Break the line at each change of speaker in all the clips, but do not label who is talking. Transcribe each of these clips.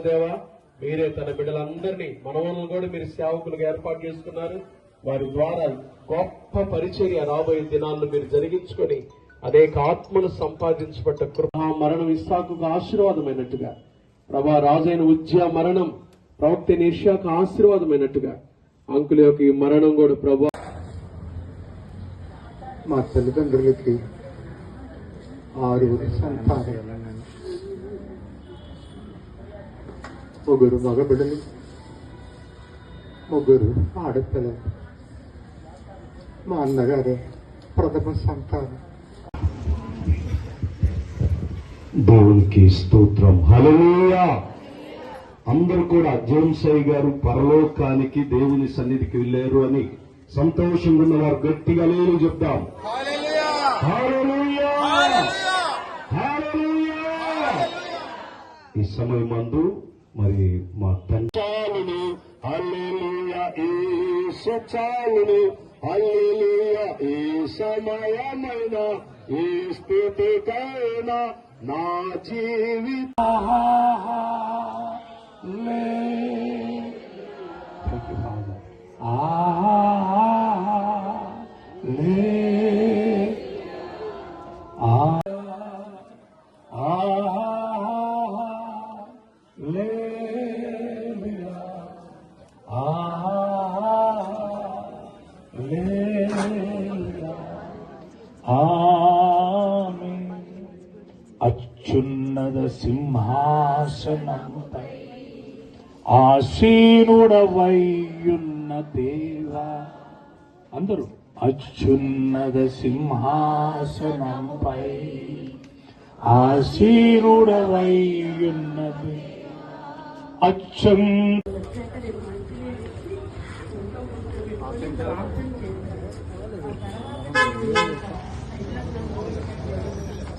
దేవా, మీరే తన బిడ్డలందరినీ మనవలను కూడా మీరు సేవకులుగా ఏర్పాటు చేసుకున్నారు. వారి ద్వారా గొప్ప పరిచర్య రాబోయే దినాలను మీరు జరిగించుకొని అనేక ఆత్మలు సంపాదించబడ్డ కృప. మరణం ఇస్సాకుకు ఆశీర్వాదమైనట్టుగా, ప్రభా రాజైన ఉజ్జా మరణం ప్రవక్త ఏషియాకు ఆశీర్వాదమైనట్టుగా అంకుల యొక్క ఈ మరణం కూడా ప్రభా
మా తల్లిదండ్రులకి 6 సంతానం, 3 మగబిడ్డలు, 3 ఆడపిల్లలు. మా అన్నగారే ప్రథమ సంతానం.
దేవునికి స్తోత్రం. హల్లెలూయా. అందరూ కూడా జేమ్సయ్య గారు పరలోకానికి దేవుని సన్నిధికి వెళ్ళారు అని సంతోషంగా ఉన్న వారు గట్టిగా హల్లెలూయా చెప్తాం. హల్లెలూయా, హల్లెలూయా. ఈ సమయమందు మరి మా తండ్రి హల్లెలూయా, యేసు చాలును, హల్లెలూయా, ఈ సమయమైన ఈ స్థితికైనా నా జీవితం
అత్యున్నత సింహాసనంపై ఆసీనుడవైయున్న దేవా, అందరూ అత్యున్నత సింహాసనంపై ఆసీనుడవైయున్న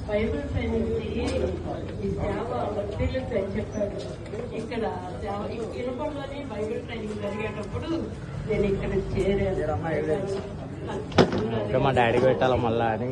బైబిల్ ట్రైనింగ్ ఈ సేవ వర్తిల్లుతు అని చెప్పారు. ఇక్కడ ఇరుపల్లోని బైబిల్ ట్రైనింగ్ జరిగేటప్పుడు నేను ఇక్కడ చేరాను.
మా డాడీకి పెట్టాలా మళ్ళా అని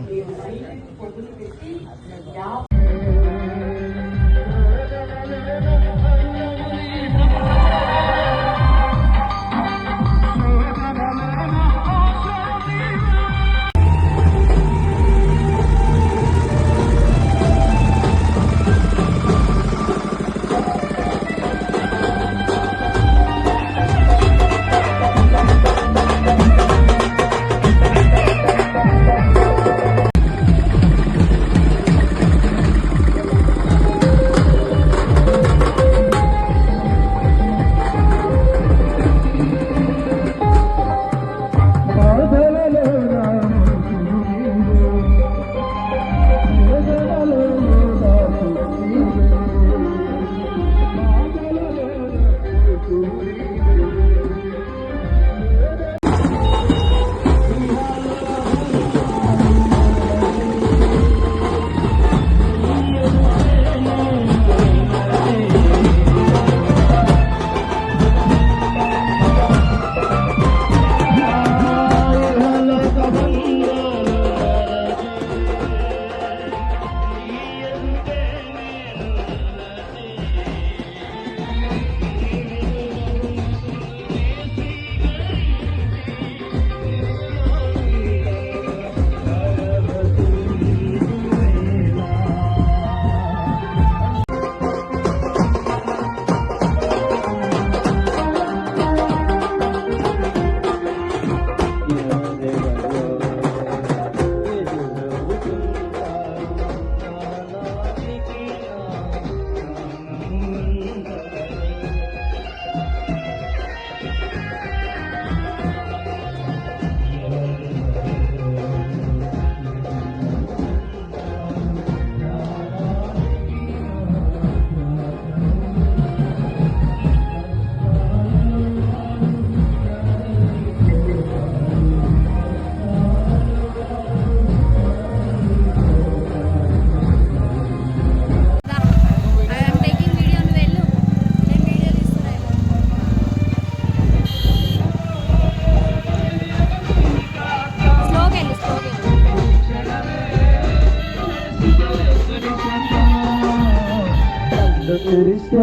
ఆదరిస్తే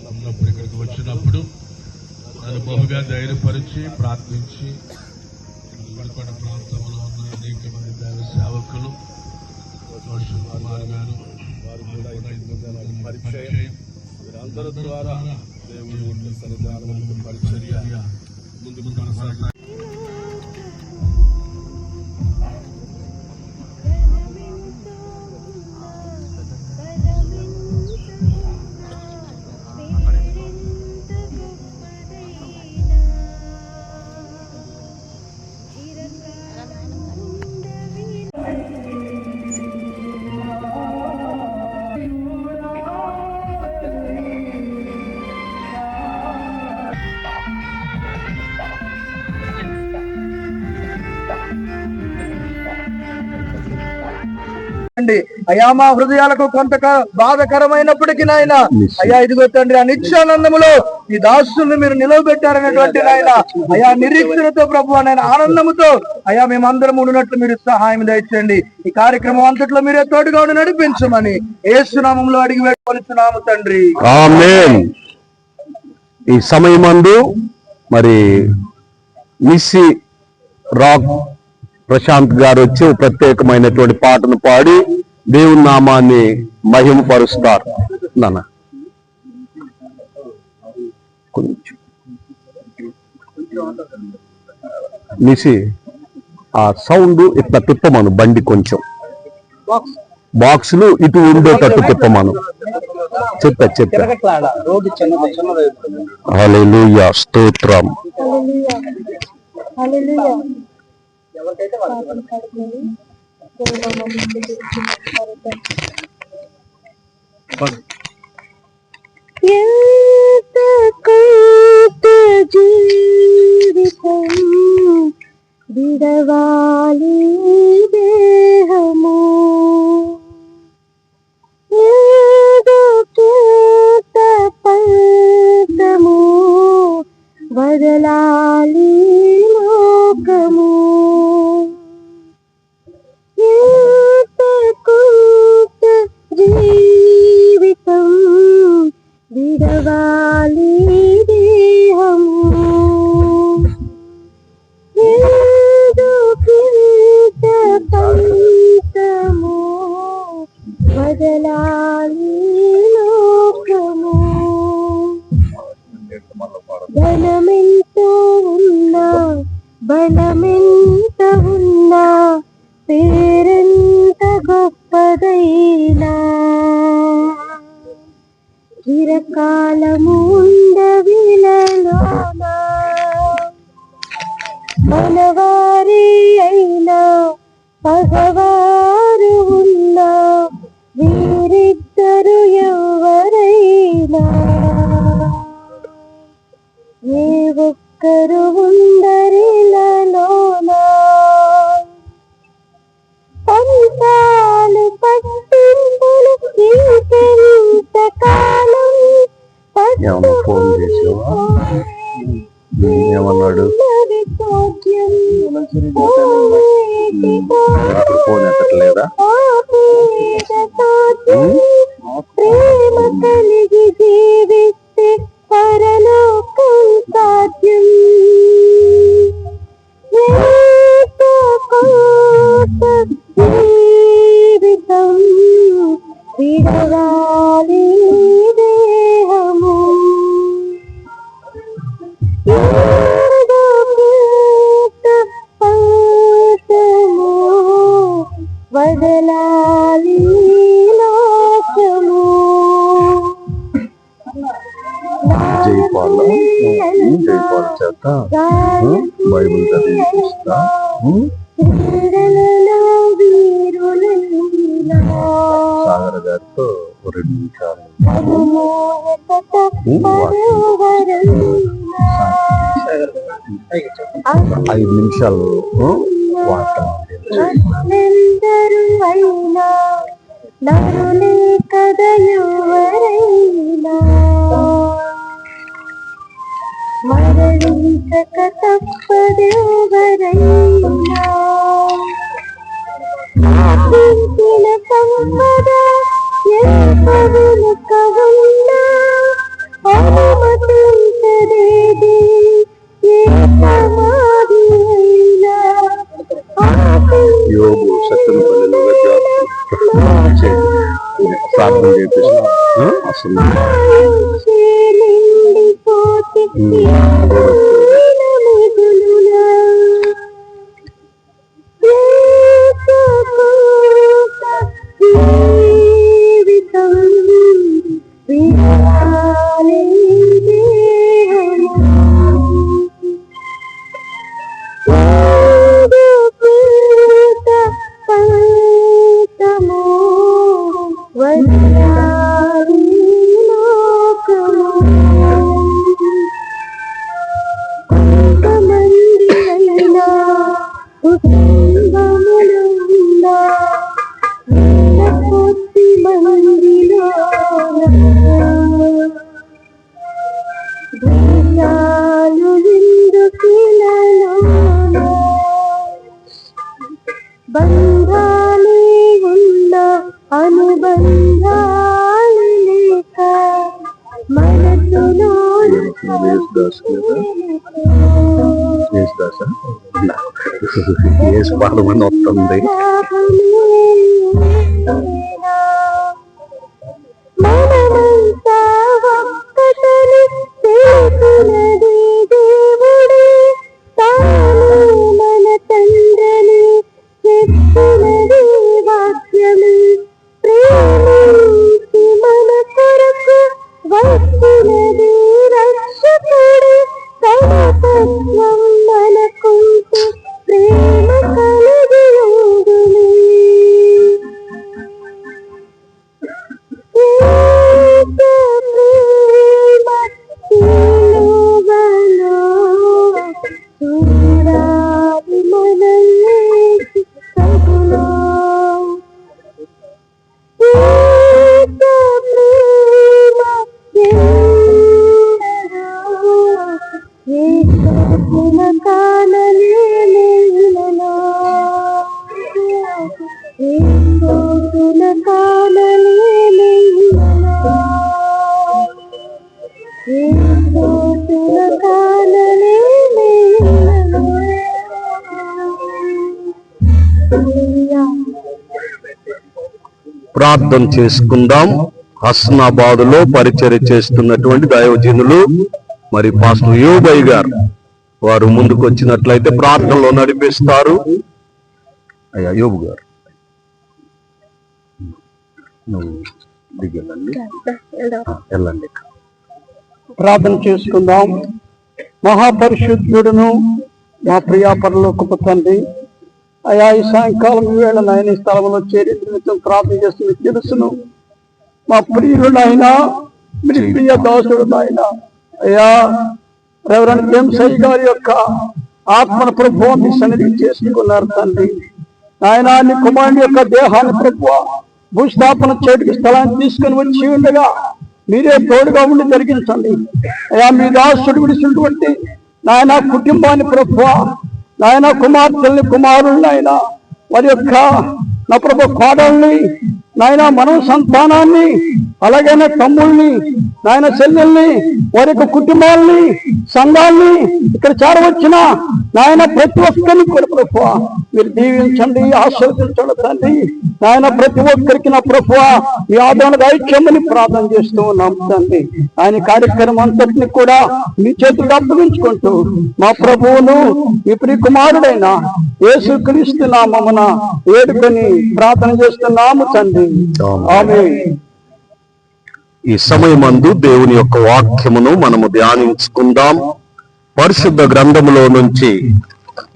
ఉన్నప్పుడు ఇక్కడికి వచ్చినప్పుడు నన్ను బహుగా ధైర్యపరిచి ప్రార్థించి విడుకొండ ప్రాంతంలో ఉన్న అనేక మంది దైవ సేవకులు కుమార్ గారు వారు కూడా ఇంతమంది పరిచయం వీరందరి ద్వారా దేవుని సన్నిధానం పరిచర్య ముందుకు కొనసాగుతుంది.
అయ్యా మా హృదయాలకు కొంత బాధకరమైనప్పటికీ నాయన అయ్యా ఇదిగో తండ్రి ఆ నిత్యానందములో ఈ దాసుల్ని మీరు నిలవబెట్టారనేటువంటి నాయన అయ్యా నిరీక్షణతో ప్రభు నాయన ఆనందముతో అయ్యా మేమందరం ఉండినట్లు మీరు సహాయం దయచేయండి. ఈ కార్యక్రమం అంతట్లో మీరే తోడుగా ఉండి నడిపించమని యేసు నామములో అడిగి వేడుకొనుచున్నాము తండ్రి,
ఆమేన్. ఈ సమయమందు మరి మిస్సి రాక్ ప్రశాంత్ గారు వచ్చి ప్రత్యేకమైనటువంటి పాటను పాడి దేవుని నామాన్ని మహిమపరుస్తారు. నాన్న కొంచెం మిస్సి ఆ సౌండ్ ఇట్లా తిప్పమను, బండి కొంచెం బాక్సులు ఇటు ఉండేటట్టు తిప్పమను. చెప్పా హల్లెలూయా, స్తోత్రం.
విడవాలి దేహము పంచము వదలాలి లోకము జీవితం విడవాలి దేహము పంచము వదలాలి లోకము. ధనమెంతో ఉన్నా బలమెంత ఉన్నా పేరెంత గొప్పదైనా చిరకాలము ఉండవిలలోనా మనవారి అయినా పగవారు ఉన్నా వీరిద్దరు ఎవరైనా ఏ ఒక్కరు ఉండరిలలోనా పంతాలు పట్టింపులు ఇంకెంత కాలం
ఫోన్ చేసావా? ఏమన్నాడు? ఫోన్ ఎత్తట్లేదా?
ప్రేమ కలిగి జీవిస్తే పరలోకం సాధ్యం. జీవితం విడవాలి దేహము వదలాలి లోకము.
జైపాల చేత బైబిల్ చదివిస్తా. సాగర్ గారితో 2 నిమిషాలు 5 నిమిషాలు
అయినా నరులే కదయువరైనా మరణించక తప్పదెవరైనా ఆశించిన సంపద ఎంతవెనుక ఉన్నా అనుమతించలేది ఏ సమాధి అయినా.
యోగు సత్యనపల్లిలో ప్రార్థన చేపిస్తాం. అసలు
జీవితం విడవాలి దేహము పంచము వదలాలి లోకము.
యేసుదాస్ యేసు పాదమని వస్తుంది.
మనమంతా ఒక్కటని తెలుసునది దేవుడే, తాను మన తండ్రిని చెప్పినది వాక్యము. ప్రేమించి మన కొరకు వచ్చినది రక్షకుడు, తన తత్వం మనకుంటే ప్రేమ కలిగి ఉండును.
ప్రార్థన చేసుకుందాం. హస్నాబాదులో పరిచర్య చేస్తున్నటువంటి దైవజనులు మరి పాస్టర్ యోబయ్య గారు వారు ముందుకు వచ్చినట్లయితే ప్రార్థనలో నడిపిస్తారు. అయ్యా యోబు గారు వెళ్ళండి.
ప్రార్థన చేసుకుందాం. మహాపరిశుద్ధుడును మా ప్రియా పరలోకపు తండ్రి, అయా ఈ సాయంకాలం వేళ నాయన ఈ స్థలంలో చేరి నిమిత్తం ప్రార్థన చేస్తున్న తెలుసును. మా ప్రియుడు నాయన, మీ ప్రియ దాసుడు నాయన అయ్యా రెవరెండ్ జేమ్స్ గారి యొక్క ఆత్మను ప్రభువా మీ సన్నిధికి చేసుకున్నారు తండ్రి. నాయన నీ కుమారుని యొక్క దేహాన్ని ప్రభువా భూస్థాపన చేయడానికి స్థలాన్ని తీసుకుని వచ్చి ఉండగా మీరే తోడుగా ఉండి జరిగించండి. అయ్యా మీ దాసుడు విడిచినటువంటి నాయన కుటుంబాన్ని ప్రభువా, నాయన కుమార్తెల్ని కుమారుల్ని ఆయన వారి యొక్క నా ప్రభు కోడల్ని నాయన మనం సంతానాన్ని అలాగైనా తమ్ముల్ని నాయన చెల్లెల్ని వారి యొక్క కుటుంబాలని సంఘాల్ని ఇక్కడ చేరవచ్చిన నాయన ప్రతి ఒక్కరిని కూడా ప్రభువా మీరు దీవించండి, ఆశీర్వదించండి తండ్రి. నాయన ప్రతి ఒక్కరికి నా ప్రభువా మీ ఆదరణ దయచేయమని ప్రార్థన చేస్తూ ఉన్నాం తండ్రి. ఆయన కార్యక్రమం అంతటిని కూడా మీ చేతులకు అప్పగించుకుంటూ మా ప్రభువును మీ ప్రియ కుమారుడైన యేసుక్రీస్తు నామమున వేడుకొని ప్రార్థన చేస్తున్నాము తండ్రి. ఆమేన్.
ఈ సమయమందు దేవుని యొక్క వాక్యమును మనము ధ్యానించుకుందాం. పరిశుద్ధ గ్రంథములో నుంచి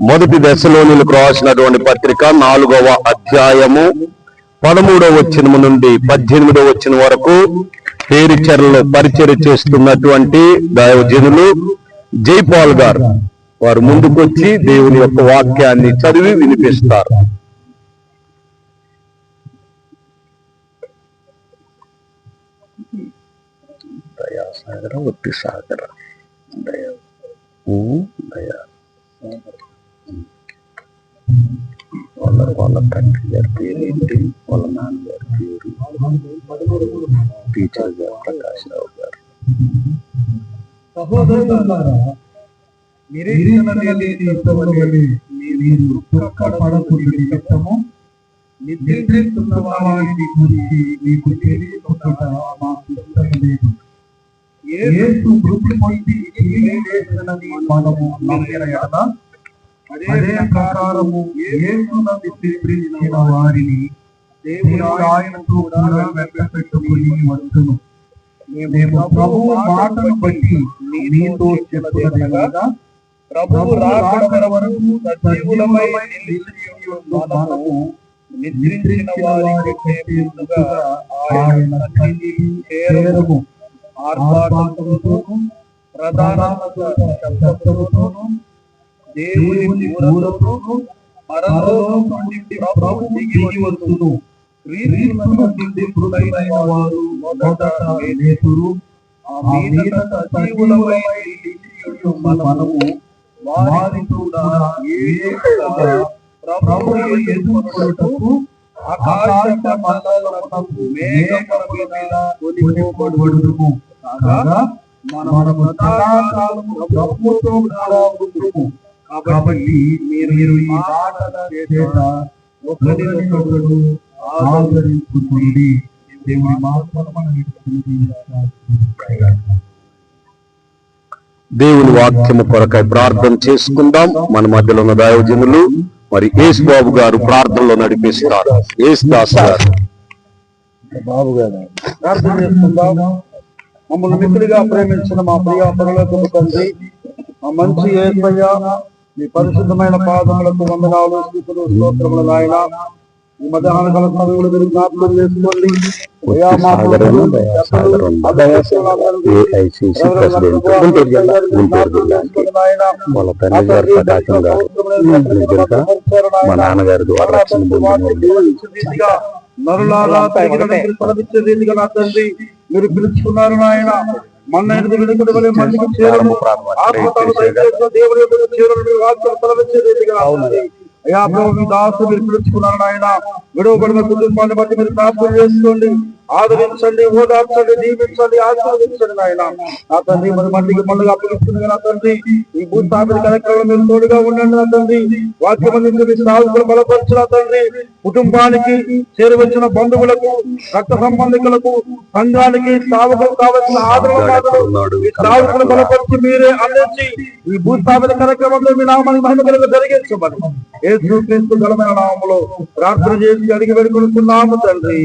మొదటి దశలోనిలకు రాసినటువంటి పత్రిక 4వ అధ్యాయము 13వ వచనము నుండి 18వ వచనం వరకు పరిచర్య చేస్తున్నటువంటి దైవజనులు జైపాల్ గారు వారు ముందుకొచ్చి దేవుని యొక్క వాక్యాన్ని చదివి వినిపిస్తారు. దయాసాగర ఒత్తి సాగర దయా దయా వాళ్ళ తండ్రి గారి పేరు ఏంటి, వాళ్ళ నాన్నగారి పేరు టీచర్ గారు ప్రకాశ్రావు గారు.
సహోదరులారా, నిద్రిస్తున్న వారిని గురించి మీకు తెలియకుండా మాకు ఇష్టం లేదు. యేసు మృతి పొంది లేచినని మనము నమ్మిన ఎడల అదే ప్రకారము యేసునందు నిద్రించిన వారిని దేవుడు ఆయనతో కూడా వెంటబెట్టుకుని వచ్చును. మేము ప్రభువు మాటను బట్టి మీతో చెప్పదనగా ప్రభువు రాకడ వరకు సజీవులమై మనము నిద్రించిన వారి కంటే ముందుగా ఆయన సన్నిధికి చేరము. ఆర్భాటముతోను ప్రధాన శబ్దముతోను దేవుని బూరతోను పరలోకం నుండి ప్రభువు దిగి వచ్చును. క్రీస్తు నుండి మృతులైన వారు మొదట లేతురు. ఆ మీదట సజీవులమై నిలిచి మనము వారితో కూడా ఏకముగా ప్రభువు ఎదుర్కొనుటకు ఆకాశ మండలమునకు మేఘముల మీద కొనిపోబడుదుము. కాగా మనము సదాకాలము ప్రభువుతో కూడా ఉందుము. కాబట్టి మీరు ఈ మాటల చేత ఒకరినొకరు ఆదరించుకోండి. దేవుని మాటలు మనం
దేవుని వాక్యము కొరకై ప్రార్థన చేసుకుందాం. మన మధ్యలో ఉన్న దైవజనులు మరి యేసు బాబు గారు ప్రార్థనలో నడిపిస్తారు. యేసు దాస్ గారు
బాబు గారు ప్రార్థన చేసుకుందాం. మమ్మల్ని మిత్రులుగా ప్రేమించిన మా ప్రియ పరలోకపు తండ్రి, మా మంచి యేసయ్య, మీ పరిశుద్ధమైన పాదములకు వందనాలు, స్తుతులు, స్తోత్రములు నాయన. ఈ మధ్యాహ్న కాల సమయంలో మీరు జ్ఞాపకం చేసుకోండి.
మా నాన్నగారి ద్వారా
నరులారా ఫలమిచ్చే రీతిగా నా తండ్రి మీరు పిలుచుకున్నారు నాయన. మన మందికి చేరము దేవుని యొక్క చేరను ఫలమిచ్చే రీతిగా అయ్యా ప్రభు, మీ దాసు మీరు పిలుచుకున్నారు నాయన. విడవబడిన కుటుంబాన్ని బట్టి మీరు ప్రార్థన చేసుకోండి, ఆదరించండి, ఓదార్చండి, దీవించండి, ఆశీర్వదించండి నాయన. నా తండ్రి మన మందికి మళ్ళీ అప్పగిస్తుంది నా తండ్రి. ఈ భూస్థాపిత కార్యక్రమంలో మీరు తోడుగా ఉండండి నా తండ్రి. వాక్యం అందించి మీ సాగులు బలపరచిన తండ్రి, కుటుంబానికి చేరువచ్చిన బంధువులకు, రక్త సంబంధికులకు, సంఘానికి సాగుకు కావలసిన ఆదరణ సాగులు బలపరిచి మీరే అందించి ఈ భూస్థాపిత కార్యక్రమంలో మీ నామాన్ని మహిమకరంగా జరిగించమని యేసు క్రీస్తు ఘనమైన నామములో ప్రార్థన చేసి అడిగి వేడుకొనుచున్నాము తండ్రి.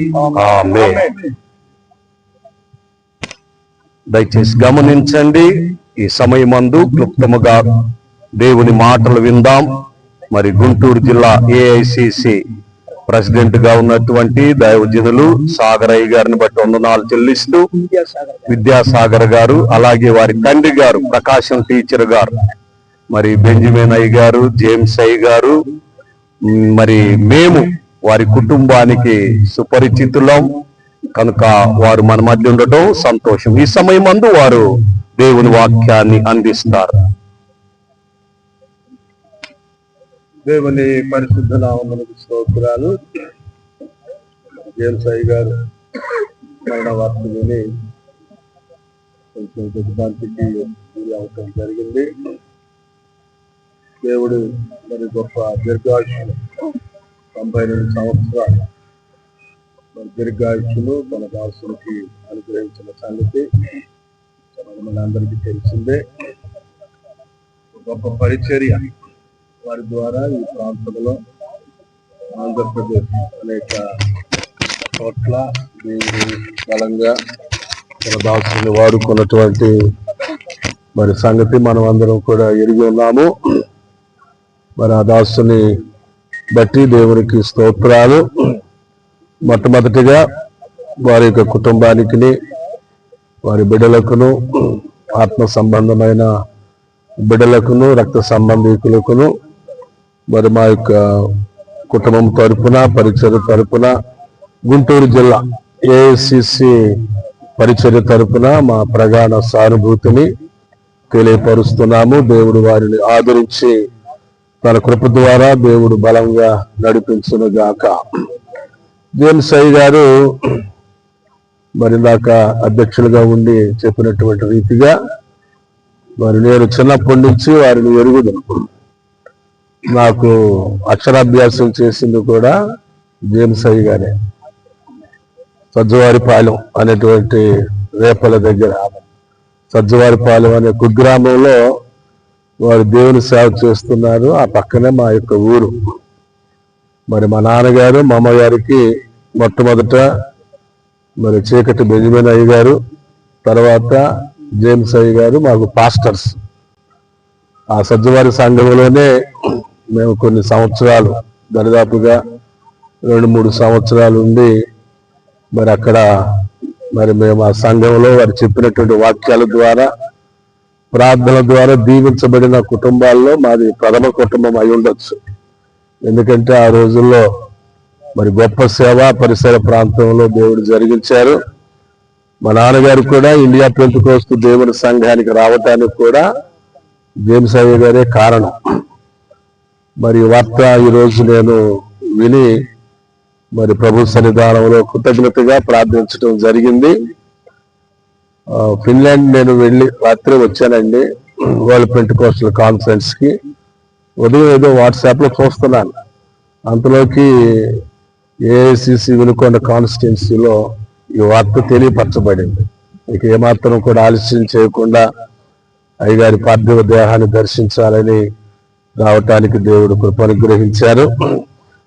దయచేసి గమనించండి, ఈ సమయమందు క్లుప్తముగా దేవుని మాటలు విందాం. మరి గుంటూరు జిల్లా ఏఐసిసి ప్రెసిడెంట్ గా ఉన్నటువంటి దైవజనులు సాగరయ్య గారిని బట్టి వందనాలు చెల్లిస్తూ, విద్యాసాగర్ గారు, అలాగే వారి తండ్రి గారు ప్రకాశం టీచర్ గారు, మరి బెంజమిన్ అయ్య గారు, జేమ్స్ అయ్య గారు, మరి మేము వారి కుటుంబానికి సుపరిచితులం కనుక వారు మన మధ్య ఉండటం సంతోషం. ఈ సమయమందు వారు దేవుని వాక్యాన్ని అందిస్తారు.
దేవుని పరిశుద్ధ నామమునకు స్తోత్రాలు. జేమ్స్ అయ్య గారు మరణ వార్త విని కొంచెం దిగ్భ్రాంతికి గురి అవటం జరిగింది. దేవుడు మరి గొప్ప దీర్ఘాయుష్యులు, 92 సంవత్సరాలు మరి దీర్ఘాయుష్యులు తన దాసునికి అనుగ్రహించిన సంగతి మనందరికీ తెలిసిందే. గొప్ప పరిచర్య వారి ద్వారా ఈ ప్రాంతంలో ఆంధ్రప్రదేశ్ అనేక చోట్ల దేవుడు బలంగా తన దాసుని వాడుకున్నటువంటి మరి సంగతి మనం అందరం కూడా ఎరిగి ఉన్నాము. మరి ఆ దాసుని బట్టి దేవునికి స్తోత్రాలు. మొట్టమొదటిగా వారి యొక్క కుటుంబానికి, వారి బిడ్డలకును, ఆత్మ సంబంధమైన బిడ్డలకును, రక్త సంబంధికులకును, మరి మా యొక్క కుటుంబం తరపున, పరిచర్య తరపున, గుంటూరు జిల్లా ఏఐసిసి పరిచర్య తరపున మా ప్రగాఢ సానుభూతిని తెలియపరుస్తున్నాము. దేవుడు వారిని ఆదరించి తన కృప ద్వారా దేవుడు బలంగా నడిపించును గాక. జేమ్స్ అయ్య గారు మరి ఇందాక అధ్యక్షులుగా ఉండి చెప్పినటువంటి రీతిగా మరి నేను చిన్నప్పటి నుంచి వారిని ఎరుగుదును. నాకు అక్షరాభ్యాసం చేసింది కూడా జేమ్స్ అయ్య గారే. సజ్జవారిపాలెం అనేటువంటి రేపల దగ్గర సజ్జవారిపాలెం అనే కుగ్రామంలో వారు దేవుని సేవ చేస్తున్నారు. ఆ పక్కనే మా యొక్క ఊరు. మరి మా నాన్నగారు, మా అమ్మగారికి మొట్టమొదట మరి చీకటి బెంజమిన్ అయ్య గారు, తర్వాత జేమ్స్ అయ్య గారు మాకు పాస్టర్స్. ఆ సజ్జవారి సంఘంలోనే మేము కొన్ని సంవత్సరాలు, దరిదాపుగా 2-3 సంవత్సరాలు ఉండి మరి అక్కడ మరి మేము ఆ సంఘంలో వారు చెప్పినటువంటి వాక్యాల ద్వారా, ప్రార్థన ద్వారా దీవించబడిన కుటుంబాల్లో మాది ప్రథమ కుటుంబం అయి ఉండొచ్చు. ఎందుకంటే ఆ రోజుల్లో మరి గొప్ప సేవ పరిసర ప్రాంతంలో దేవుడు జరిగించారు. మా నాన్నగారు కూడా ఇండియా పెంతెకోస్తు దేవుని సంఘానికి రావటానికి కూడా జేమ్స్ అయ్య గారే కారణం. మరి వార్త ఈరోజు నేను విని మరి ప్రభు సన్నిధానంలో కృతజ్ఞతగా ప్రార్థించడం జరిగింది.
ఫిన్లాండ్ నేను వెళ్ళి రాత్రి వచ్చానండి వరల్డ్ పెంటెకోస్టల్ కాన్ఫరెన్స్ కి. ఉదయం ఏదో వాట్సాప్ లో చూస్తున్నాను, అంతలోకి ఏఐసిసి వినుకొండ కాన్స్టిట్యున్సీలో ఈ వార్త తెలియపరచబడింది. ఇక ఏమాత్రం కూడా ఆలస్యం చేయకుండా అయ్యగారి పార్థివ దేహాన్ని దర్శించాలని రావటానికి దేవుడు కృప అనుగ్రహించారు.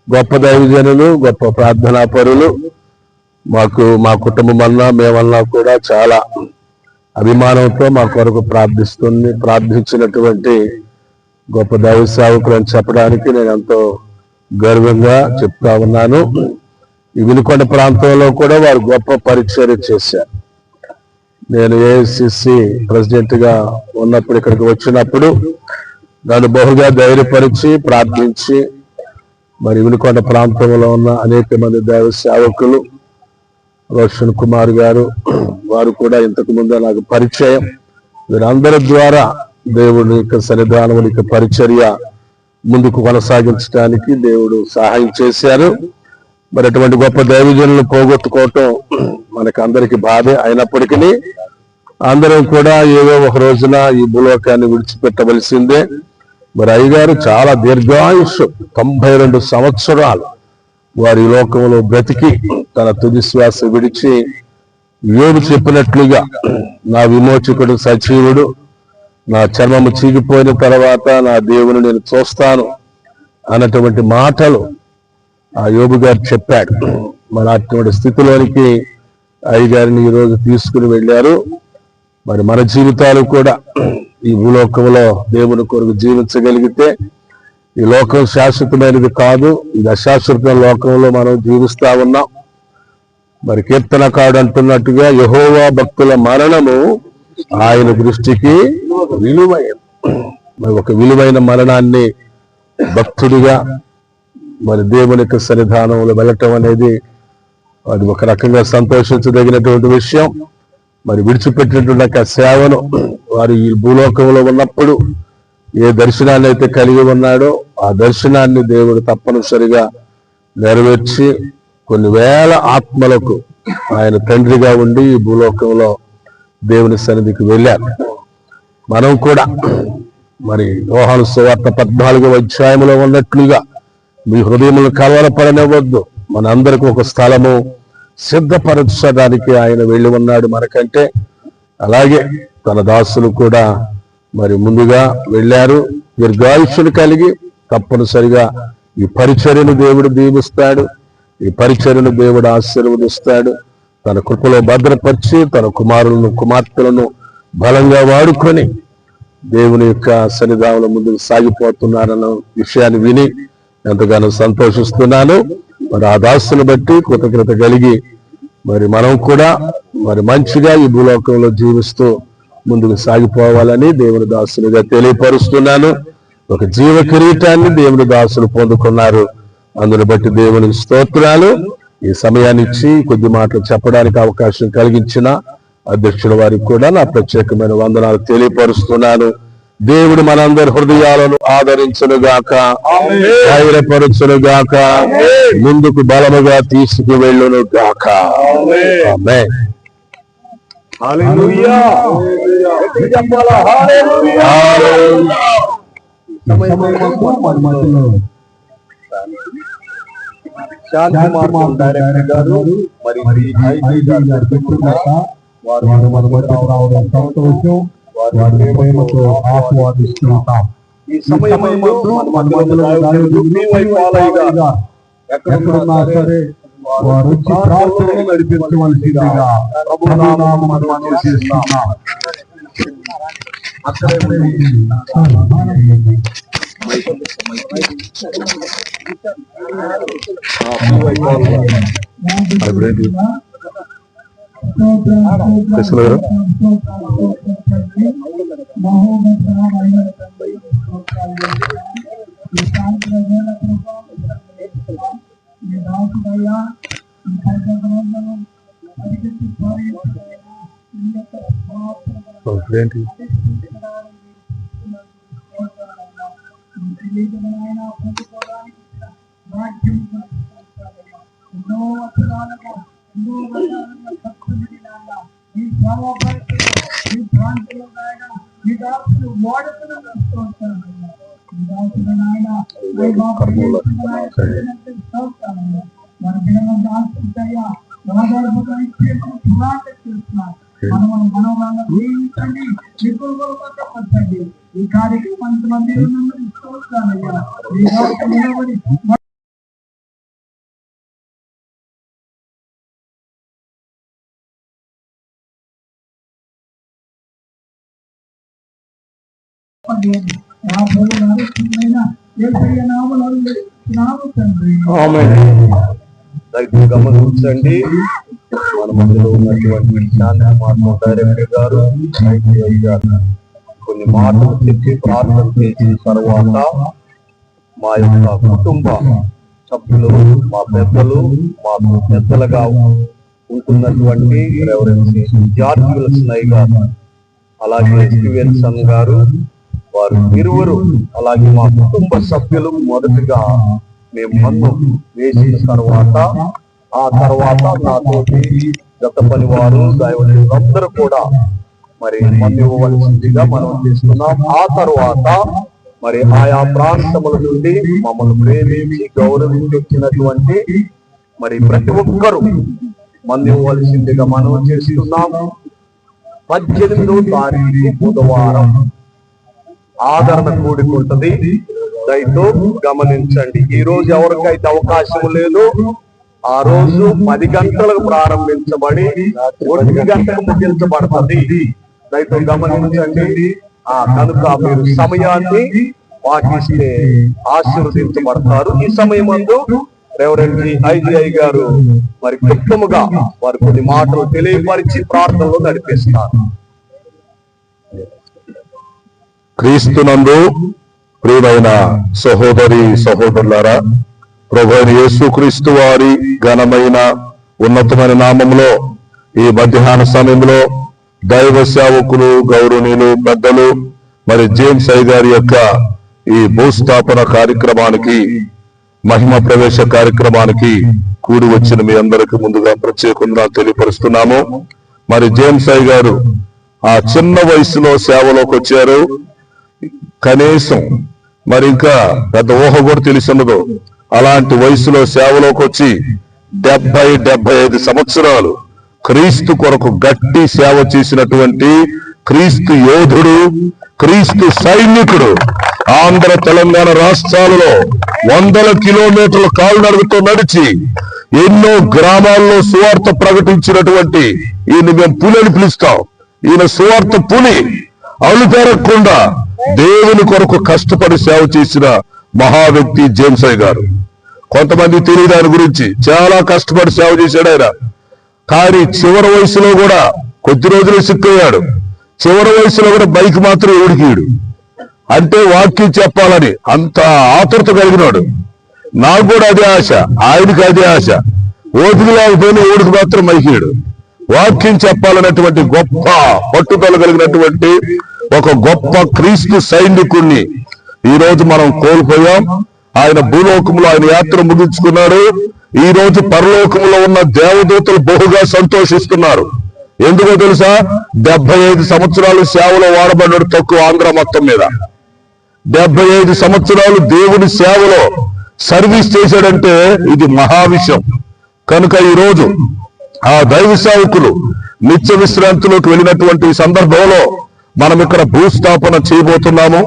గొప్ప దైవజనులు, గొప్ప ప్రార్థనా పరులు, మా కుటుంబం అన్నా మేమన్నా కూడా చాలా అభిమానంతో మా కొరకు ప్రార్థించినటువంటి గొప్ప దైవ సేవకులు అని చెప్పడానికి నేను ఎంతో గర్వంగా చెప్తా ఉన్నాను. ఈ వినుకొండ ప్రాంతంలో కూడా వారు గొప్ప పరిచర్య చేశారు. నేను ఏఐసిసి ప్రెసిడెంట్ గా ఉన్నప్పుడు ఇక్కడికి వచ్చినప్పుడు నన్ను బహుగా ధైర్యపరిచి ప్రార్థించి మరి వినుకొండ ప్రాంతంలో ఉన్న అనేక మంది దైవ సేవకులు, రోషన్ కుమార్ గారు, వారు కూడా ఇంతకు ముందు నాకు పరిచయం. వీరందరి ద్వారా దేవుని యొక్క సన్నిధానం యొక్క పరిచర్య ముందుకు కొనసాగించడానికి దేవుడు సహాయం చేశారు. మరి అటువంటి గొప్ప దైవజనులను పోగొట్టుకోవటం మనకు అందరికి బాధే అయినప్పటికీ అందరం కూడా ఏదో ఒక రోజున ఈ భూలోకాన్ని విడిచిపెట్టవలసిందే. మరి అయ్యగారు చాలా దీర్ఘాయుష్ 92 సంవత్సరాలు వారి లోకంలో బ్రతికి తన తుది శ్వాస విడిచి యోబు చెప్పినట్లుగా నా విమోచకుడు సజీవుడు, నా చర్మము చీగిపోయిన తర్వాత నా దేవుని నేను చూస్తాను అన్నటువంటి మాటలు ఆ యోబు గారు చెప్పాడు. మరి అటువంటి స్థితిలోనికి అయ్యగారిని ఈరోజు తీసుకుని వెళ్ళారు. మరి మన జీవితాలు కూడా ఈ భూలోకంలో దేవుని కొరకు జీవించగలిగితే, ఈ లోకం శాశ్వతమైనది కాదు, ఇది అశాశ్వత లోకంలో మనం జీవిస్తా ఉన్నాం. మరి కీర్తనకారుడు అంటున్నట్టుగా యెహోవా భక్తుల మరణము ఆయన దృష్టికి విలువైన. మరి ఒక విలువైన మరణాన్ని భక్తుడిగా మరి దేవుని యొక్క సన్నిధానంలో వెళ్ళటం అనేది అది ఒక రకంగా సంతోషించదగినటువంటి విషయం. మరి విడిచిపెట్టినటువంటి సేవను వారు ఈ భూలోకంలో ఉన్నప్పుడు ఏ దర్శనాన్ని అయితే కలిగి ఉన్నాడో ఆ దర్శనాన్ని దేవుడు తప్పనిసరిగా నెరవేర్చి కొన్ని వేల ఆత్మలకు ఆయన తండ్రిగా ఉండి ఈ భూలోకంలో దేవుని సన్నిధికి వెళ్ళారు. మనం కూడా మరి యోహాను సువార్త 14వ అధ్యాయంలో ఉన్నట్లుగా మీ హృదయములను కలవరపడనివ్వద్దు, మన అందరికి ఒక స్థలము సిద్ధపరచడానికి ఆయన వెళ్ళి ఉన్నాడు మనకంటే. అలాగే తన దాసులు కూడా మరి ముందుగా వెళ్ళారు. దీర్ఘాయుష్యులు కలిగి తప్పనిసరిగా ఈ పరిచర్యను దేవుడు దీవిస్తాడు, ఈ పరిచర్యను దేవుడు ఆశీర్వదిస్తాడు. తన కృపలో భద్రపరిచి తన కుమారులను కుమార్తెలను బలంగా వాడుకొని దేవుని యొక్క సన్నిధానంలో ముందుకు సాగిపోతున్నారన్న విషయాన్ని విని ఎంతగానో సంతోషిస్తున్నాను. మరి ఆ దాసును బట్టి కృతజ్ఞత కలిగి మరి మనం కూడా మరి మంచిగా ఈ భూలోకంలో జీవిస్తూ ముందుకు సాగిపోవాలని దేవుని దాసునిగా తెలియపరుస్తున్నాను. ఒక జీవ కిరీటాన్ని దేవుని దాసులు పొందుకున్నారు. అందును బట్టి దేవునికి స్తోత్రాలు. ఈ సమయాన్ని ఇచ్చి కొద్ది మాటలు చెప్పడానికి అవకాశం కలిగించిన అధ్యక్షుల వారికి కూడా నా ప్రత్యేకమైన వందనాలు తెలియపరుస్తున్నాను. దేవుడు మనందరి హృదయాలను ఆదరించునుగాక, ధైర్యపరచునుగాక, ముందుకు బలముగా తీసుకు వెళ్ళును గాక. ఆమేన్. హల్లెలూయా.
శాంతి మార్గం డైరెక్టర్ గారు మరి వారు రావడం సంతోషం, వారి ప్రేమతో ఆస్వాదిస్తుంటాం. ఈ సమయంలో ఎక్కడున్నా సరే వారు వచ్చి ప్రార్థన నడిపించవలసిందిగా ప్రభునామమున మనవి చేస్తున్నాం. ఎన్నో
ప్రాంతంలో నాయన మీ దాసులు వాడుతున్న స్తోత్రాలయ్యా. మీ దాసులు నాయన మన దినమంతా ఆశించయ్యా మనవాళ్ళని చేస్తున్నారు. మనవాళ్ళని జీవించండి, నిపుణులు ఈ కార్యక్రమానికి మందిరం స్తోత్రాలయ్యా. మీ దాసులు నిలబడి
గమనించండి, మన మధ్యలో ఉన్నటువంటి డైరెక్టర్ గారు కొన్ని మాటలు చెప్పి ప్రార్థన చేసిన తర్వాత మా యొక్క కుటుంబ సభ్యులు, మా పెద్దలు, మాకు పెద్దలుగా ఉంటున్నటువంటి రెవరెన్స్ జార్జ్ విల్సన్ గారు, అలాగే స్టీవెన్సన్ గారు, వారు ఇరువురు, అలాగే మా కుటుంబ సభ్యులు మొదటిగా మేము మన్ను వేసిన తర్వాత ఆ తర్వాత నాతోటి గత పని వారు దైవజనులందరూ కూడా మరి మన్ను ఇవ్వవలసిందిగా మనం చేస్తున్నాం. ఆ తర్వాత మరి ఆయా ప్రాంతముల నుండి మమ్మల్ని ప్రేమించి గౌరవించి వచ్చినటువంటి మరి ప్రతి ఒక్కరూ మన్ను ఇవ్వవలసిందిగా మనం చేస్తున్నాం. 18వ తారీఖు బుధవారం ఆదరణ కూడుకుంటది. దయతో గమనించండి. ఈ రోజు ఎవరికైతే అవకాశం లేదు ఆ రోజు 10 గంటలకు ప్రారంభించబడి 1 గంటకు ముగించబడుతుంది. దయతో గమనించండి. కనుక మీరు సమయాన్ని పాటిస్తే ఆశీర్వదించబడతారు. ఈ సమయమందు రెవరెండ్ ఐజీఐ గారు మరి క్లుప్తముగా వారి కొన్ని మాటలు తెలియపరిచి ప్రార్థనలో నడిపిస్తారు.
క్రీస్తునందు ప్రియమైన సహోదరి సహోదరులారా, ప్రభువైన యేసుక్రీస్తు వారి ఘనమైన ఉన్నతమైన నామములో ఈ మధ్యాహ్న సమయంలో దైవ సేవకులు, గౌరవనీయులు, పెద్దలు మరి జేమ్స్ ఐ గారి యొక్క ఈ భూస్థాపన కార్యక్రమానికి, మహిమ ప్రవేశ కార్యక్రమానికి కూడి వచ్చిన మీ అందరికి ముందుగా ప్రత్యేకంగా తెలియపరుస్తున్నాము. మరి జేమ్స్ ఐ గారు ఆ చిన్న వయసులో సేవలోకి వచ్చారు. కనీసం మరి ఇంకా పెద్ద ఊహ కూడా తెలిసినదో అలాంటి వయసులో సేవలోకి వచ్చి 70-75 సంవత్సరాలు క్రీస్తు కొరకు గట్టి సేవ చేసినటువంటి క్రీస్తు యోధుడు, క్రీస్తు సైనికుడు. ఆంధ్ర తెలంగాణ రాష్ట్రాలలో 100 కిలోమీటర్ల కాలినడకతో నడిచి ఎన్నో గ్రామాల్లో సువార్త ప్రకటించినటువంటి ఈయన మేము పులి అని పిలుస్తాం. ఈయన సువార్త పులి. అలు పెరగకుండా దేవుని కొరకు కష్టపడి సేవ చేసిన మహా వ్యక్తి జేమ్స్ ఐ గారు. కొంతమంది తెలియదు ఆయన గురించి. చాలా కష్టపడి సేవ చేశాడు ఆయన. కానీ చివరి వయసులో కూడా కొద్ది రోజులు సిక్కయ్యాడు. చివరి వయసులో కూడా బైక్ మాత్రం ఊడికిడు. అంటే వాక్యం చెప్పాలని అంత ఆతృత కలిగినాడు. నాకు కూడా అదే ఆశ, ఆయనకి అదే ఆశ. ఓపిక లేకపోయినా ఊడికి మాత్రం మైకిడు. వాక్యం చెప్పాలన్నటువంటి గొప్ప పట్టుదల కలిగినటువంటి ఒక గొప్ప క్రీస్తు సైనికుణ్ణి ఈ రోజు మనం కోల్పోయాం. ఆయన భూలోకంలో ఆయన యాత్ర ముగించుకున్నాడు. ఈ రోజు పరలోకంలో ఉన్న దేవదూతలు బహుగా సంతోషిస్తున్నారు. ఎందుకో తెలుసా? 75 సంవత్సరాలు సేవలో వాడబడ్డాడు తక్కువ ఆంధ్ర మొత్తం మీద. 75 సంవత్సరాలు దేవుని సేవలో సర్వీస్ చేశాడంటే ఇది మహా విషయం. కనుక ఈ రోజు ఆ దైవ సేవకులు నిత్య విశ్రాంతిలోకి వెళ్ళినటువంటి సందర్భంలో మనం ఇక్కడ భూస్థాపన చేయబోతున్నాము.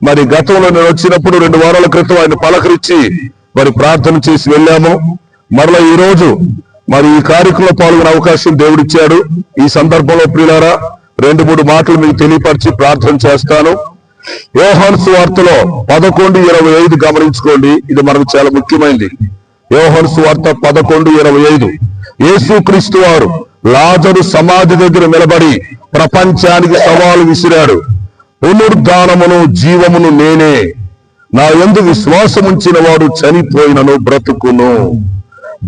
మరి గతంలో నేను వచ్చినప్పుడు 2 వారాల క్రితం ఆయన పలకరించి మరి ప్రార్థన చేసి వెళ్ళాము. మరలా ఈ రోజు మరి ఈ కార్యక్రమంలో పాల్గొనే అవకాశం దేవుడిచ్చాడు. ఈ సందర్భంలో ప్రియులారా 2-3 మాటలు మీకు తెలియపరిచి ప్రార్థన చేస్తాను. యోహాను సువార్తలో 11:25 గమనించుకోండి. ఇది మనకు చాలా ముఖ్యమైనది. యోహాను సువార్త 11:25. యేసుక్రీస్తు వారు లాజరు సమాధి దగ్గర నిలబడి ప్రపంచానికి సవాలు విసిరాడు. పునరుద్ధానమును జీవమును నేనే, నా యందు విశ్వాసముంచిన వాడు చనిపోయినను బ్రతుకును,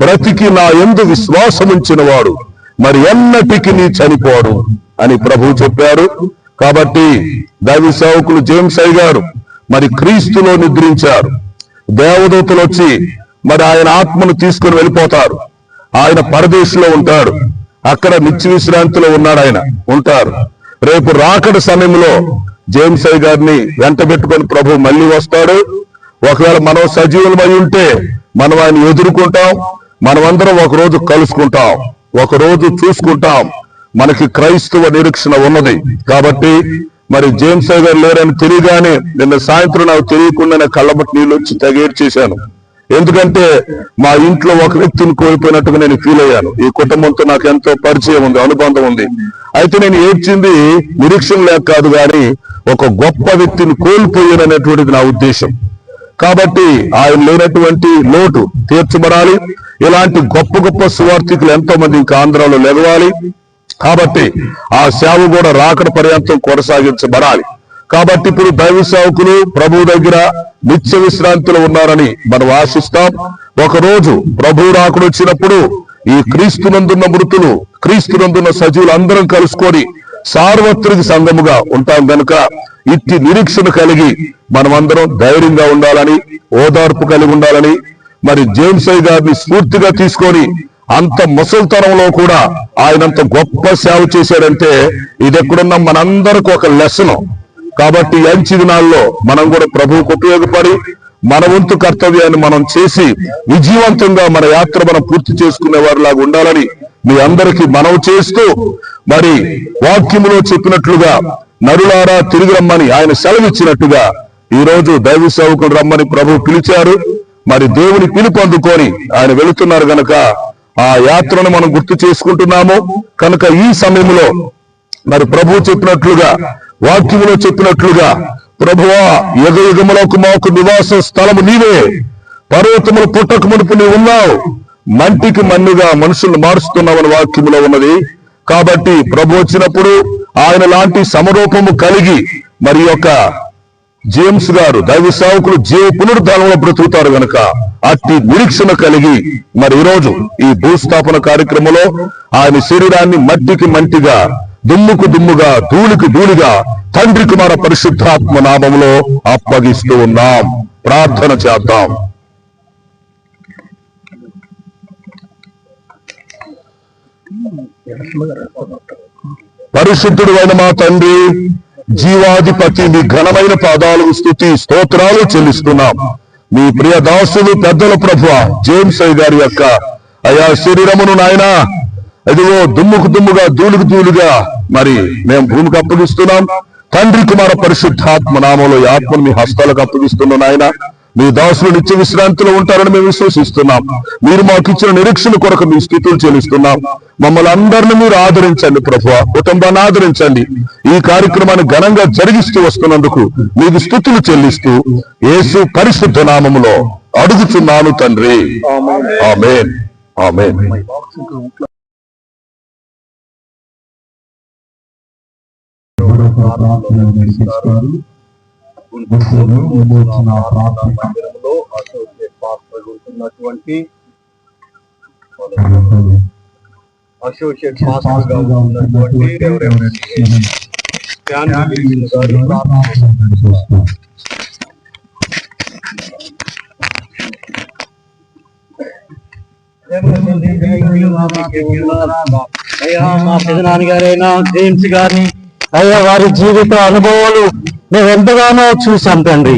బ్రతికి నా యందు విశ్వాసముంచిన వాడు మరి ఎన్నటికి నీ చనిపోడు అని ప్రభువు చెప్పారు. కాబట్టి దైవ సేవకులు జేమ్స్ ఐ గారు మరి క్రీస్తులో నిద్రించారు. దేవదూతలు వచ్చి మరి ఆయన ఆత్మను తీసుకుని వెళ్ళిపోతారు. ఆయన పరదేశంలో ఉంటాడు. అక్కడ నిత్య విశ్రాంతిలో ఉన్నాడు. ఆయన ఉంటారు. రేపు రాకడ సమయంలో జేమ్స్ అయ్య గారిని వెంట పెట్టుకొని ప్రభు మళ్ళీ వస్తాడు. ఒకవేళ మనం సజీవులమై ఉంటే మనం ఆయన ఎదుర్కొంటాం. మనమందరం ఒకరోజు కలుసుకుంటాం, ఒకరోజు చూసుకుంటాం. మనకి క్రైస్తవ నిరీక్షణ ఉన్నది. కాబట్టి మరి జేమ్స్ అయ్య గారు లేరని తెలియగానే నిన్న సాయంత్రం నాకు తెలియకుండానే కళ్ళబట్టి నీళ్ళు వచ్చి తెగేడ్చేశాను. ఎందుకంటే మా ఇంట్లో ఒక వ్యక్తిని కోల్పోయినట్టుగా నేను ఫీల్ అయ్యాను. ఈ కుటుంబంతో నాకు ఎంతో పరిచయం ఉంది, అనుబంధం ఉంది. అయితే నేను ఏడ్చింది నిరీక్షణ లేక కాదు, కానీ ఒక గొప్ప వ్యక్తిని కోల్పోయాననేటువంటిది నా ఉద్దేశం. కాబట్టి ఆయన లేనటువంటి లోటు తీర్చబడాలి. ఇలాంటి గొప్ప గొప్ప సువార్థికులు ఎంతో మంది ఇంకా ఆంధ్రాలో లెగవాలి. కాబట్టి ఆ సేవ కూడా రాకడ పర్యంతం కొనసాగించబడాలి. కాబట్టి ఇప్పుడు దైవ సేవకులు ప్రభు దగ్గర నిత్య విశ్రాంతిలో ఉన్నారని మనం ఆశిస్తాం. ఒకరోజు ప్రభు రాకడ వచ్చినప్పుడు ఈ క్రీస్తునందున్న మృతులు, క్రీస్తునందున్న సజీవులు అందరం కలుసుకొని సార్వత్రిక సంఘముగా ఉంటాం గనుక ఇట్టి నిరీక్షణ కలిగి మనమందరం ధైర్యంగా ఉండాలని, ఓదార్పు కలిగి ఉండాలని, మరి జేమ్స్ అయ్య గారిని స్ఫూర్తిగా తీసుకొని అంత ముసలితనంలో కూడా ఆయనంత గొప్ప సేవ చేశాడంటే ఇది ఎక్కడున్నా మనందరికి ఒక లెసన్. కాబట్టి అంచి దినాల్లో మనం కూడా ప్రభువుకు ఉపయోగపడి మన వంతు కర్తవ్యాన్ని మనం చేసి విజయవంతంగా మన యాత్ర మనం పూర్తి చేసుకునే వారిలాగా ఉండాలని మీ అందరికీ మనవి చేస్తూ, మరి వాక్యములో చెప్పినట్లుగా నరులారా తిరిగి రమ్మని ఆయన సెలవిచ్చినట్టుగా ఈ రోజు దైవ సేవకులు రమ్మని ప్రభు పిలిచారు. మరి దేవుని పిలుపు అందుకొని ఆయన వెళుతున్నారు గనక ఆ యాత్రను మనం గుర్తు చేసుకుంటున్నాము. కనుక ఈ సమయంలో మరి ప్రభు చెప్పినట్లుగా, వాక్యములో చెప్పినట్లుగా, ప్రభువా యుగ యుగములకు మాకు నివాస స్థలము నీవే, పర్వతములు పుట్టక మునుపు నీవు ఉన్నావు, మంటికి మన్నుగా మనుషులను మారుస్తున్నామని వాక్యములో ఉన్నది. కాబట్టి ప్రభు వచ్చినప్పుడు ఆయన లాంటి సమరూపము కలిగి మరి యొక్క జేమ్స్ గారు దైవ సేవకులు జీవ పునరుద్ధానంలో బ్రతుకుతారు గనక అట్టి నిరీక్షణ కలిగి మరి ఈరోజు ఈ భూస్థాపన కార్యక్రమంలో ఆయన శరీరాన్ని మట్టికి మంటిగా, దుమ్ముకు దుమ్ముగా, ధూళికి ధూళిగా తండ్రి కుమార పరిశుద్ధాత్మ నామములో అప్పగిస్తూ ఉన్నాం. ప్రార్థన చేద్దాం. పరిశుద్ధుడు అయిన మా తండ్రి, జీవాధిపతి, మీ ఘనమైన పాదాలకు స్తుతి స్తోత్రాలు చెల్లిస్తున్నాం. మీ ప్రియ దాసులు పెద్దల ప్రభువా జేమ్స్ అయ్య గారి యొక్క అయా శరీరమును నాయన అదిగో దుమ్ముకు దుమ్ముగా, ధూళికి ధూళిగా మరి మేము భూమికి అప్పగిస్తున్నాం. తండ్రి కుమార పరిశుద్ధాత్మ నామంలో ఈ ఆత్మను మీ హస్తాలకు అప్పగిస్తున్నాం. నాయన మీ దాసులు నిత్య విశ్రాంతిలో ఉంటారని మేము విశ్వసిస్తున్నాం. మీరు మాకు ఇచ్చిన నిరీక్షణ కొరకు మీ స్తుతులు చెల్లిస్తున్నాం. మమ్మల్ని అందరినీ మీరు ఆదరించండి ప్రభువా, కుటుంబాన్ని ఆదరించండి. ఈ కార్యక్రమాన్ని ఘనంగా జరిగిస్తూ వస్తున్నందుకు మీకు స్తుతులు చెల్లిస్తూ యేసు పరిశుద్ధ నామములో అడుగుతున్నాను తండ్రి. ఆమేన్. ఆమేన్.
అసోసియేట్ పాస్టర్ గా ఉన్నటువంటి రెవరెండ్
అయ్యా మా పెదనాన్నగారైనా జేమ్స్ గారిని అయ్యా వారి జీవిత అనుభవాలు మేము ఎంతగానో చూసాం తండ్రి.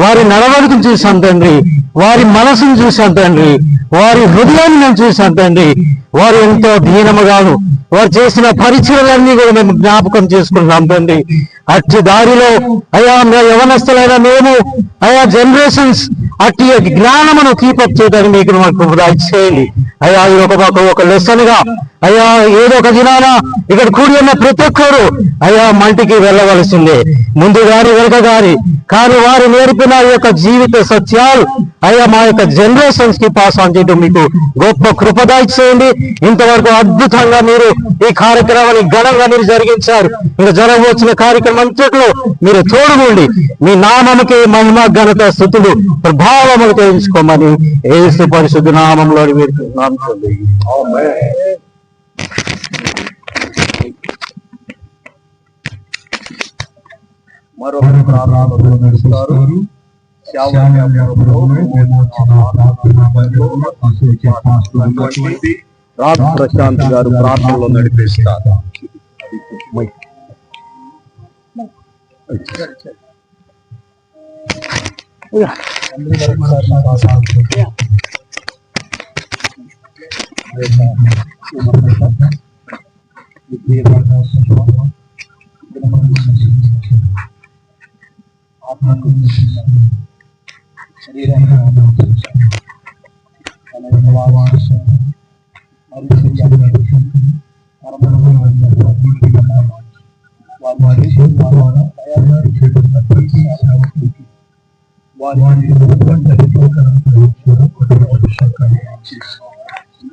వారి నడవడికను చూసాం తండ్రి, వారి మనసును చూసాం తండ్రి, వారి హృదయాన్ని మేము చూసాం తండ్రి. వారు ఎంతో దీనముగాను వారు చేసిన పరిచయాలన్నీ కూడా మేము జ్ఞాపకం చేసుకుంటున్నాం తండ్రి. అట్టి దారిలో అయ్యా యవనస్తులైన మేము అయ్యా జనరేషన్స్ అట్టి జ్ఞానమును కీపప్ చేయడానికి మీకు మాకు చేయండి అయ్యా. ఇది ఒక లెసన్ గా అయ్యా ఏదో ఒక దినాన ఇక్కడ కూడి ఉన్న ప్రతి ఒక్కరు అయ్యా మంటికి వెళ్ళవలసిందే, ముందు గారి వెనక గారి. కానీ వారు నేర్పిన ఈ యొక్క జీవిత సత్యాలు అయ్యా మా యొక్క జనరేషన్స్ కి పాస్ ఆన్ చేయడం మీకు గొప్ప కృపదాయి చేయండి. ఇంతవరకు అద్భుతంగా మీరు ఈ కార్యక్రమాన్ని ఘనంగా మీరు జరిగించారు. ఇంకా జరగవచ్చిన కార్యక్రమం అంతట్లో మీరు తోడుకోండి. మీ నామముకి మహిమ ఘనత స్తుతులు ప్రభావములు తెలుసుకోమని యేసు పరిశుద్ధ నామంలో మీరు నామముంది.
మరొక ప్రార్థనలో నడుస్తారు. రాజ్ ప్రశాంత్ గారు ప్రార్థనలో నడిపిస్తారు.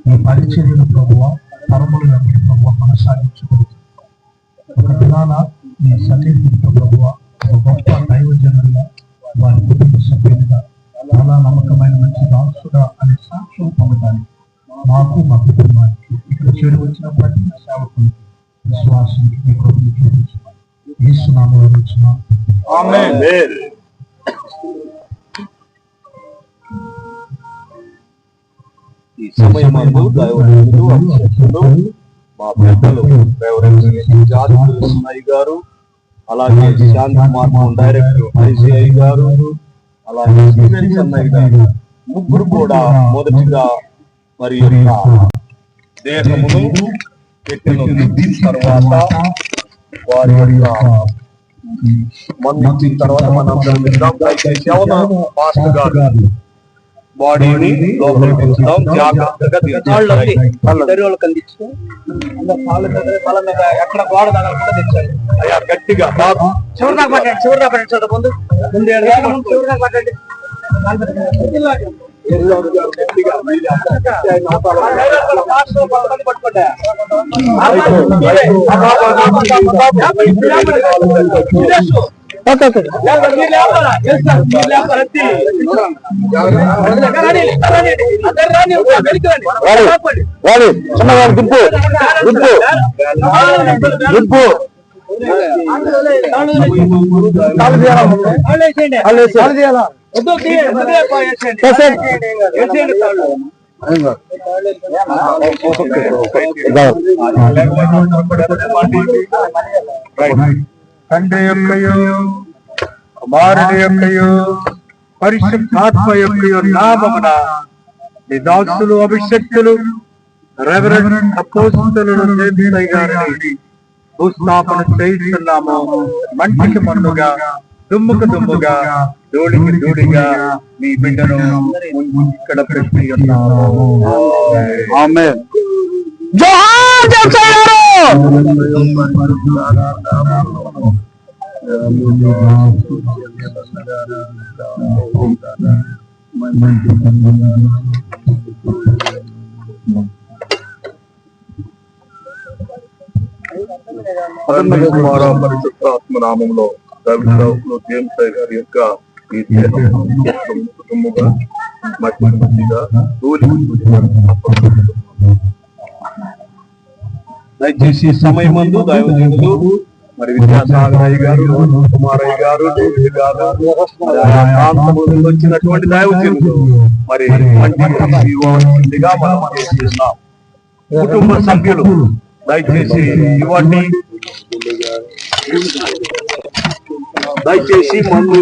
ఈ పరిచర్యను ప్రభువా తరములను ప్రభువా కొనసాగించగలుగుతాం. ఈ సన్నిధితో ప్రభువా ఒక గొప్ప దైవజనులుగా వారి కుటుంబ సభ్యులుగా చాలా నమ్మకమైన మంచి దాసుగా అనే సాక్ష్యం పొందడానికి మాకు మా కుటుంబానికి ఇక్కడ చేరి వచ్చిన ప్రతి సేవకునికి విశ్వాసానికి మీ కృపను చూపించున్నాం. యేసు నామములో వచ్చున్నాం. ఆమేన్.
ఈ సమయమందు దైవజనులు అభిషేకులు మా పెద్దలు జాతి గారు, అలాగే శాంతి మార్గం డైరెక్టర్ ఐసిఐ గారు, అలాగే చెన్నై గారు ముగ్గురు కూడా మొదటిగా మరి దేహమును పెట్టెను దిద్దిన తర్వాత వారి మన్నించిన తర్వాత మనం పాస్టర్ గారు బాడీని లోపలికి ఉంచుదాం. జాగ్రత్తగా
ఎక్కడ గోడ తగలకుండా తెచ్చాలి.
అయ్యా గట్టిగా
చివరి దాకా పట్టండి, చివరి దాకా పట్టండి, ముందు చివరి దాకా పట్టండి.
తండ్రి యొక్కయు కుమారుని యొక్కయు పరిశుద్ధాత్మ యొక్కయు నామమున నీ దాసులు అభిషక్తులు రెవరెండ్ అపోస్తలులు జేమ్స్ గారిని భూస్థాపన చేయిస్తున్నాము. మంటికి మన్నుగా, దుమ్ముకు దుమ్ముగా, ధూళికి ధూళిగా మీ బిడ్డను ఇక్కడ పెట్టి ఉన్నాము. ఆమేన్.
పరిశుద్ధాత్మ నామంలో రవిరావులో జేమ్స్ గారి యొక్క ఈ కుటుంబముగా మంచిగా దయచేసి సమయమందు దైవజనులు మరి విద్యాసాగరయ్య గారు, కుమారయ్య గారు, వచ్చినటువంటి దైవజనులు మరి మంచిగా మనం చేస్తున్నాం. కుటుంబ సభ్యులు దయచేసి ఇవ్వండి. దయచేసి మందు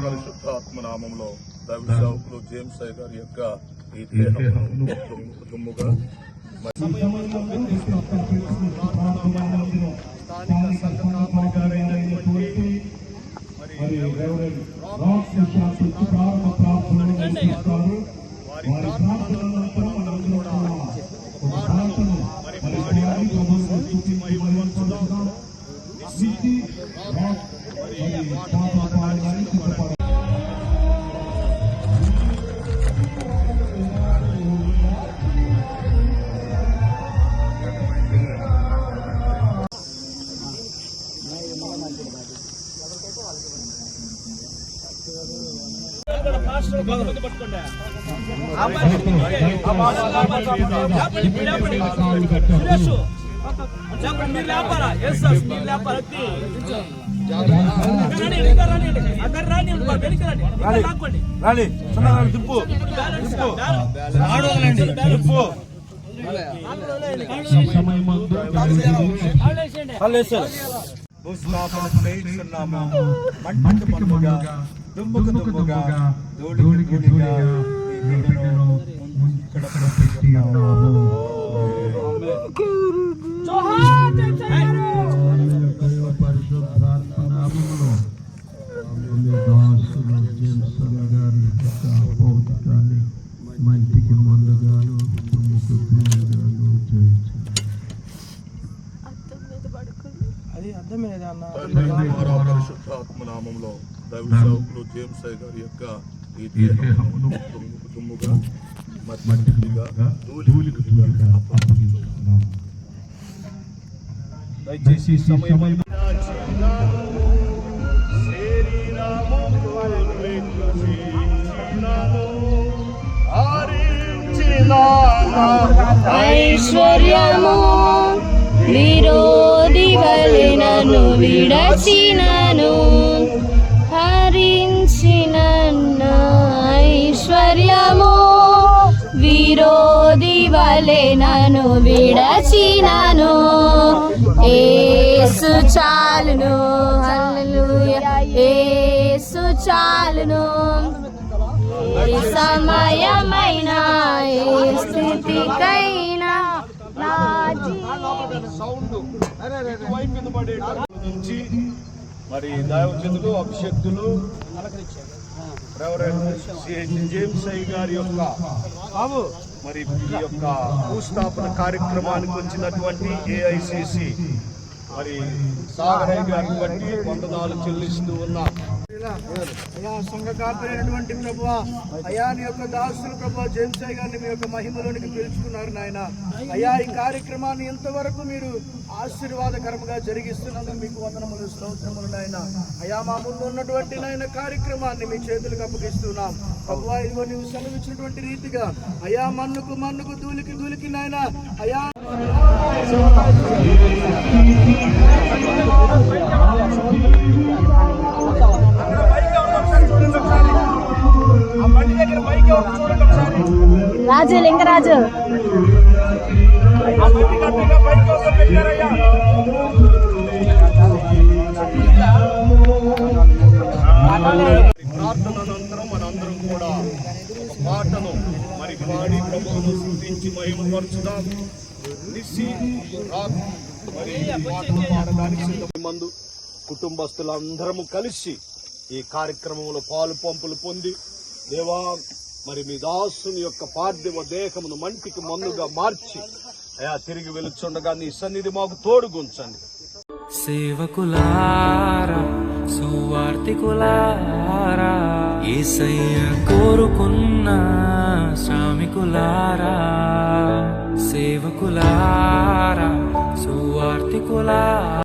పరిశుద్ధాత్మ నామంలో రవిరావులో జేమ్స్ గారి యొక్క ఈ కుటుంబముగా స్థానిక సంఘ గారైనటువంటి
భూస్థాపన చేస్తున్నాము. మంటికి మన్నుగా, దుమ్ముకు దుమ్ముగా, ధూళికి ధూళిగా నీ బిడ్డను ఇక్కడ పెట్టి ఉన్నాము.
మంటికి మన్నుగాను, దుమ్ముకు ధూళిగాను చేయించు.
పరిశుద్ధాత్మనామంలో దైవ సేవకులు జేమ్స్ అయ్య గారి యొక్క ఈ దేహమును దుమ్ముగా మట్టిగా ధూళికి ధూళిగా అప్పగిస్తున్నాం.
దయచేసి సమయం
ఐశ్వర్యము విరోధి వలె నన్ను విడచినను హరించిన ఐశ్వర్యము విరోధి వలె నన్ను విడచినను యేసు చాలును హల్లెలూయా యేసు చాలును ఏ సమయమైన ఏ స్థితికైనా నా
నుంచి మరి దైవజనులు అభిషక్తులు జేమ్స్ అయ్య గారి యొక్క మరి ఈ యొక్క భూస్థాపన కార్యక్రమానికి వచ్చినటువంటి ఏఐసిసి మరి సాగరయ్య గారిని బట్టి వందనాలు చెల్లిస్తూ ఉన్నాం.
అయా సంఘకార్తైనటువంటి ప్రభువా, అయా నీ యొక్క దాసులు ప్రభువా జేమ్స్ అయ్య గారిని మీ యొక్క మహిమలోనికి పిలుచుకున్నారు నాయన. అయా ఈ కార్యక్రమాన్ని ఇంతవరకు మీరు ఆశీర్వాదకరంగా జరిగిస్తున్నందుకు మీకు వందనములు స్తోత్రములు నాయన. అయా మా ముందు ఉన్నటువంటి నాయన కార్యక్రమాన్ని మీ చేతులకు అప్పగిస్తున్నాం ప్రభువా. ఇదిగో నీవు సెలవిచ్చినటువంటి రీతిగా అయా మన్నుకు మన్నుకు ధూళికి ధూళికి నాయన అయా
రాజు లింగరాజు
ప్రార్థన అనంతరం మనందరం కూడా పాటను మరి పాడి ప్రభువును స్తుతించి మహిమపరచుదాం. మరి పాటలు పాడడానికి సిద్ధమందు కుటుంబస్తులందరము కలిసి ఈ కార్యక్రమంలో పాలు పంపులు పొంది దేవా మరి మీ దాసుని యొక్క పార్థివ దేహమును మంటికి మన్నుగా మార్చి అయా తిరిగి వెలుచుండగా నీ సన్నిధి మాకు తోడుగుంచండి.
సేవకులారా సువార్తికులారా యేసయ్య కోరుకున్న శ్రామికులారా సేవకులారా సువార్తికులారా